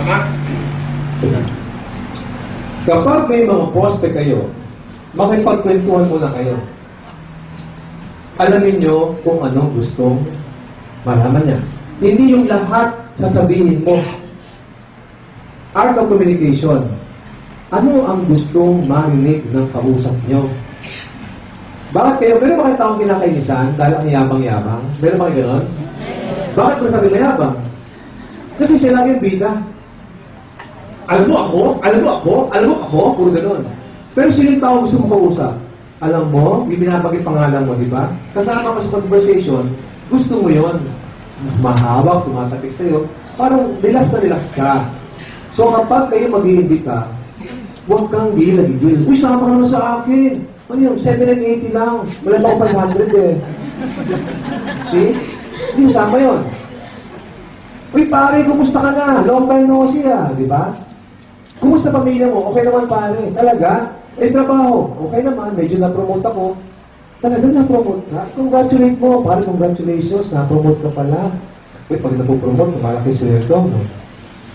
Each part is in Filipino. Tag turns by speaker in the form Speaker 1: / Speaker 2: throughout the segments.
Speaker 1: Ha? Kapag may mga prospect kayo, makipagkwentuhan muna kayo. Alamin nyo kung anong gustong malaman niya. Hindi yung lahat sasabihin mo. Art of communication. Ano ang gustong marinig ng kausap nyo? Bakit kayo? Meron ba kayo taong kinakainisan dahil ang yabang-yabang? Meron ba kayo gano'n? Bakit mo sabi mayabang? Kasi sila yung bida. Alam mo ako? Alam mo ako? Alam mo ako? Puro gano'n. Pero sila yung taong gusto mo kausap. Alam mo, yung binabagay pangalan mo, di ba? Kasama ka sa conversation, gusto mo yon. Mahawak, tumatapik sa'yo. Parang relax na relax ka. So kapag kayo mag-iimbita, huwag kang gila-gigil. Uy, sama ka naman sa akin. Ano yun? 780 lang. Wala pa ako 500 eh. See? Hindi sama yun. Uy, pare, kumusta ka na? Long time no see ah. Di ba? Kumusta pamilya mo? Okay naman, pare. Talaga? Eh, trabaho. Okay naman. Medyo na-promote ako. Talaga na-promote ka? Congratulate mo. Pare, congratulations. Na-promote ka pala. Eh, pag napopromote, malaki sweldo. No?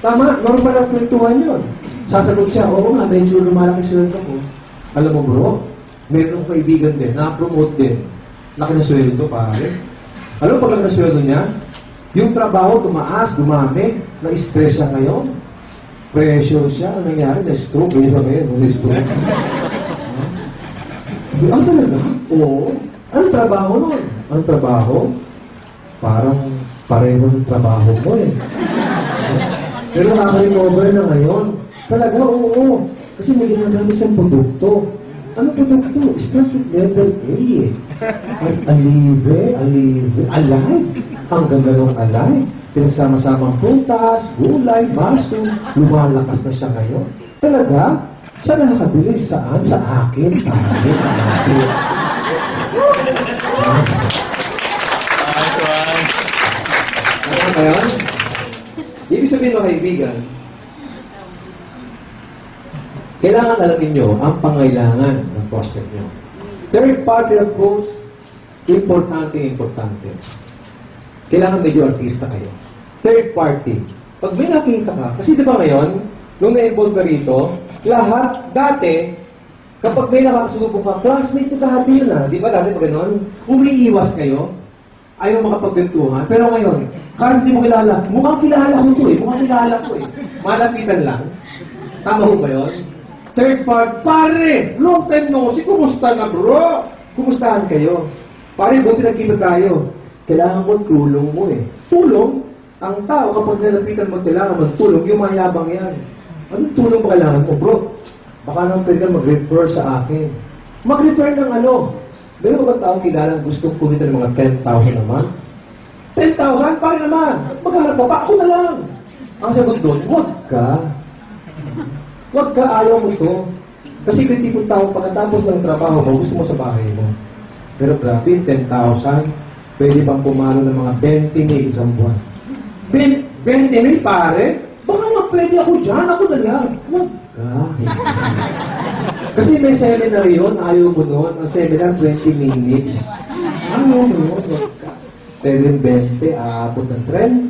Speaker 1: Tama, normal ang kwentuhan yun. Sasagot siya, oo nga, medyo lumalaki sweldo ko. Alam mo bro, meron kong kaibigan din, na-promote din. Laki na sweldo, pare. Alam mo pag laki na sweldo niya? Yung trabaho, tumaas, dumami, na-stress siya ngayon. Pressure siya, ang nangyari, na-stroke. Ganyan ba ngayon, na-stroke? Ah, talaga? Oo. Anong trabaho nun? Anong trabaho? Parang pareho ng trabaho mo eh. Pero nakaka-recover na ngayon. Talaga, oo. Kasi may ginagamit siyang produkto. Ano produkto? Stress with level A eh. At alive. Alive. Ang ganda ng alive. Pinagsama-samang prutas, gulay, mushroom. Lumalakas na siya ngayon. Talaga? Saan nakakabili? Saan? Sa akin. Pare, sa akin. Ano kaya? Ibig sabihin mga kaibigan, kailangan alamin nyo ang pangailangan ng prospect nyo. Third party approach, importante. Kailangan medyo artista kayo. Third party. Pag may nakita ka, kasi di ba ngayon, nung na-involve ka rito, lahat, dati, kapag may nakakasulubong ka, classmate ko dati yun ah. Di ba dati pag gano'n? Umiiwas kayo, ayaw makapagbentuhan. Pero ngayon, kahit hindi mo kilala, mukhang kilala ko ito eh. Mukhang kilala ko eh. Malapitan lang. Tama ho ba yun? Third part, pare, long time no see, kumusta na bro? Kumustahan kayo? Pare, buti nagkita tayo. Kailangan mo tulong mo eh. Tulong? Ang tao, kapag nalapitan mo, kailangan magtulong, yung mayabang yan. Anong tulong ba kailangan mo, bro? Baka naman pwede kang mag-refer sa akin. Mag-refer ng ano? Meron ba taong kilala gustong kumita ng mga 10,000 naman? 10,000? Pare naman! Maghanap pa, ako na lang! Ang sagot doon, huwag ka. Huwag ka, ayaw mo to. Kasi kung tipong tao, pagkatapos ng trabaho mo, gusto mo sa bahay mo. Pero grabe, 10,000, pwede pang pumalo ng mga 20 mil isang buwan. 20 mil, pare? Baka nga pwede ako dyan, ako na lang. Huwag ka. Kasi may seminar yun, ayaw mo nun. Ang seminar, 20 minutes. Ayaw mo nun, huwag ka. Pero yung 20, aabot ng 30,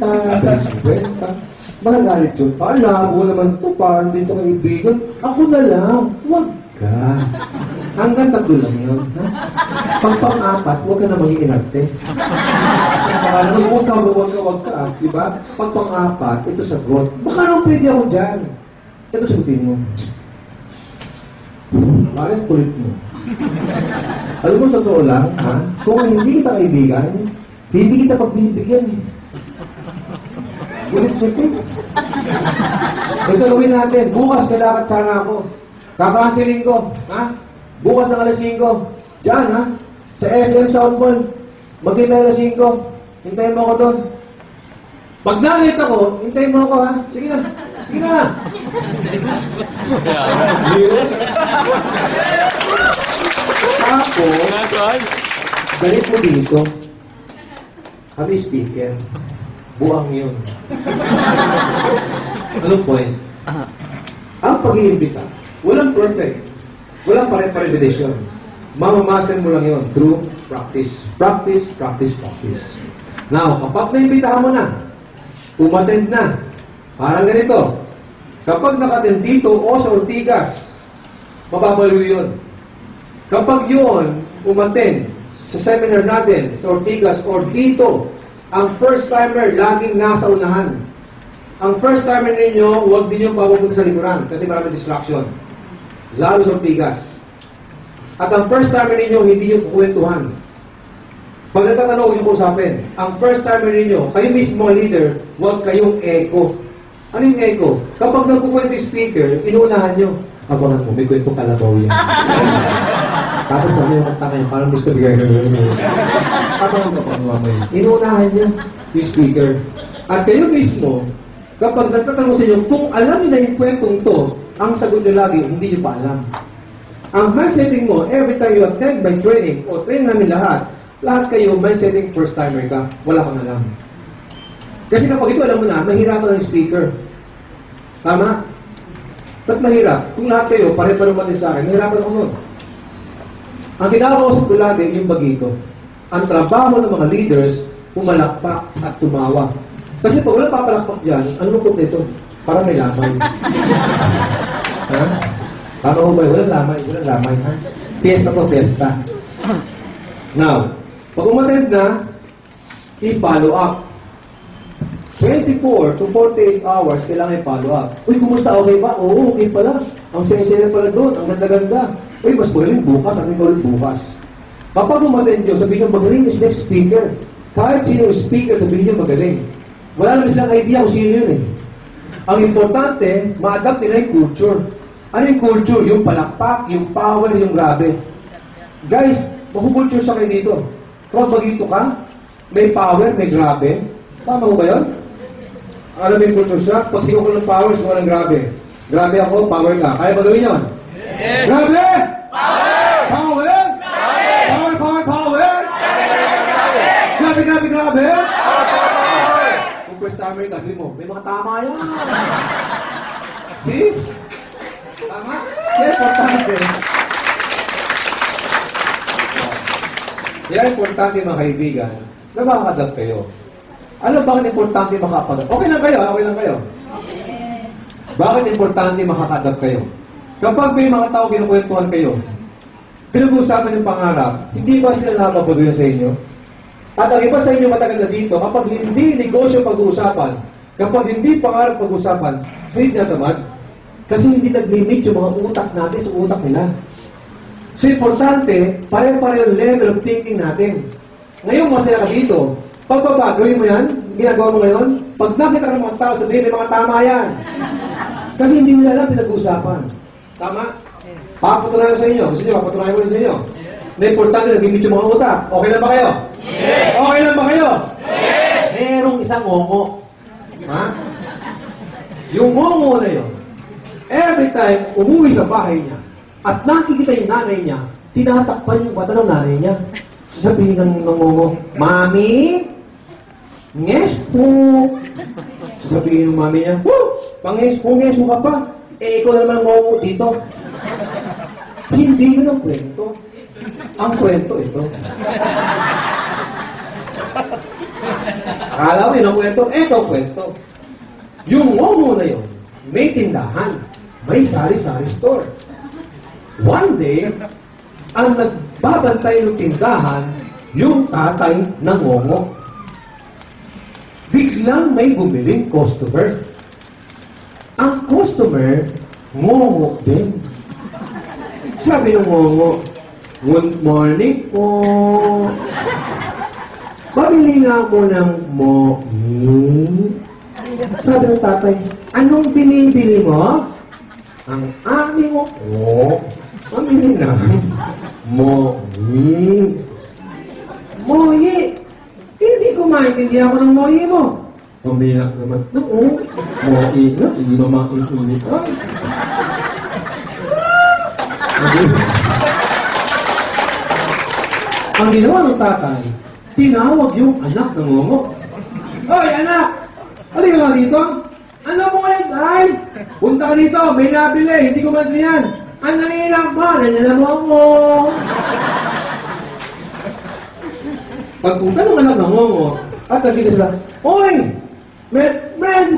Speaker 1: 50. Magagalit yun. Paala, ako naman ito, parang dito kaibigan. Ako na lang, huwag ka. Hanggang 3 lang yun. Pag pang-4, huwag ka na maging inarte. Huwag ka. Diba? Pag pang-4, ito sagot. Baka naman pwede ako dyan. Ito sagutin mo. Bakit kulit mo? Alam mo, sa totoo lang, ha? Kung hindi kita kaibigan, hindi kita pagbibigyan. Kulit-kulit. Ito gawin natin. Bukas, may lakad sana ako. Kakansilin ko. Ha? Bukas ng alas 5. Diyan, ha? Sa SM Southmall. Magkita alas 5. Hintayin mo ako doon. Pag nalit ako, hintayin mo ako, ha? Sige na. Sige na. Tapos, galit mo dito. Kami speaker. Buang yun. Anong point? Ang pag-iimbita, walang perfect. Walang pare-pare-petition. Mamamaster mo lang yun through practice. Practice. Now, kapag naimbitahan mo na, umattend na, parang ganito, Kapag nakatin dito o sa Ortigas, mababaliw yun. Kapag yun, umaten sa seminar natin, sa Ortigas or dito, ang first timer laging nasa unahan. Ang first timer ninyo, huwag din yung papupunta sa likuran kasi marami distraction. Lalo sa Ortigas. At ang first timer ninyo, hindi yung kukwentuhan. Pag nagtatanong, huwag yung usapin. Ang first timer ninyo, kayo mismo leader, huwag kayong echo. Ano yung echo? Kapag nagkukwento yung speaker, inuunahan nyo. Abangan mo, may kwento kalabaw yan. Tapos sabi yung kanta kayo, parang gusto bigay ka yun. Abangan mo pa mamay. Inuunahan nyo yung speaker. At kayo mismo, kapag nagtatanong sa inyo, kung alam nyo na yung kwentong to, ang sagot nyo lagi, hindi nyo pa alam. Ang mind setting mo, every time you attend my training, o train namin lahat kayo, mind setting first timer ka, wala kang alam. Kasi kapag ito alam mo na, mahirapan ang speaker. Tama? Ba't mahirap? Kung lahat kayo, pare-pare naman din sa akin, mahirapan ako nun. Ang kinakausap ko lagi, yung bagito. Ang trabaho ng mga leaders, pumalakpak at tumawa. Kasi pag walang papalakpak dyan, ano lungkot nito? Parang may lamay. Ha? Tama ko ba? Walang lamay. Ha? Fiesta po, fiesta. Now, pag umatend na, i-follow up. 24 to 48 hours, kailangan i-follow up. Uy, kumusta? Okay ba? Oo, okay pala. Ang saya-saya pala doon. Ang ganda-ganda. Uy, mas magaling bukas. Ang magaling bukas. Kapag umatend nyo, sabihin nyo, magaling is next speaker. Kahit sino yung speaker, sabihin nyo, magaling. Wala naman silang idea kung sino yun eh. Ang importante, ma-adapt nila yung culture. Ano yung culture? Yung palakpak, yung power, yung grabe. Guys, makukulture siya kayo dito. Kapag magito ka, may power, may grabe. Tama ko ba yun? Alam mo yung culture siya? Pag sigaw ko ng power, sigaw ko ng grabe. Grabe ako, power ka. Kaya ba gawin yun? Yes. Grabe! Power! Power! Power! Power! Power! Grabe, grabe, grabe! Power! Kung first timer ka, sabi mo, may mga tama yan. See? Tama? Yes, importante. Kaya importante mga kaibigan, na makakadag kayo. Ano bakit importante makakadag? Okay lang kayo, okay lang kayo. Bakit importante makakadag kayo? Kapag may mga tao kinukwentuhan kayo, pinag-uusapan yung pangarap, hindi ba sila nakakapaguyan sa inyo? At ang iba sa inyo matagal na dito, kapag hindi negosyo pag-uusapan, kapag hindi pangarap pag-uusapan, hindi na tamad. Kasi hindi nag-limit yung mga utak natin sa utak nila. So, importante, pare-pareho level of thinking natin. Ngayon, masaya ka dito. Pagbaba, gawin mo yan, ginagawa mo ngayon, pag nakita ka ng mga tao, sabihin, may mga tama yan. Kasi hindi nila alam pinag-uusapan. Tama? Papatunayan ko sa inyo. Gusto nyo, papatunayan ko rin sa inyo. Na importante, nag-limit yung mga utak. Okay lang ba kayo? Yes! Okay lang ba kayo? Yes! Merong isang ngongo. Ha? Yung ngongo na yun, every time umuwi sa bahay niya, at nakikita yung nanay niya, tinatakpan yung bata ng nanay niya. Sabihin ng ngongo, Mami, nges po. Sabihin ng mami niya, panges po ka pa. Eh, ikaw naman ngongo dito. Hindi yun ang kwento. Ang kwento ito. Akala mo yun ang kwento? Ito ang kwento. Yung ngongo na yun, may tindahan. May sari-sari store. One day, ang nagbabantay ng tindahan, yung tatay ng ngongo. Biglang may bumiling customer. Ang customer, ngongo din. Sabi ng ngongo, good morning po. Pabili nga ako ng morning. Sabi ng tatay, anong binibili mo? Ang aming mo, pamili na. Moyi. Moyi. Hindi ko maintindihan ako ng moyi mo. Pamiyak naman. Oo. Moyi na. Hindi ba maintindihan ka? Ang ginawa ng tatay, tinawag yung anak ng ngongo. Hoy, anak! Halika nga dito. Ano mo ngayon, tay? Punta ka dito, may nabili. Hindi ko maintindihan. Ang nanilang ba? Nandiyan mo ako. Pagpunta ng anak ng ngongo, at nagkita sila, Oy! Friend!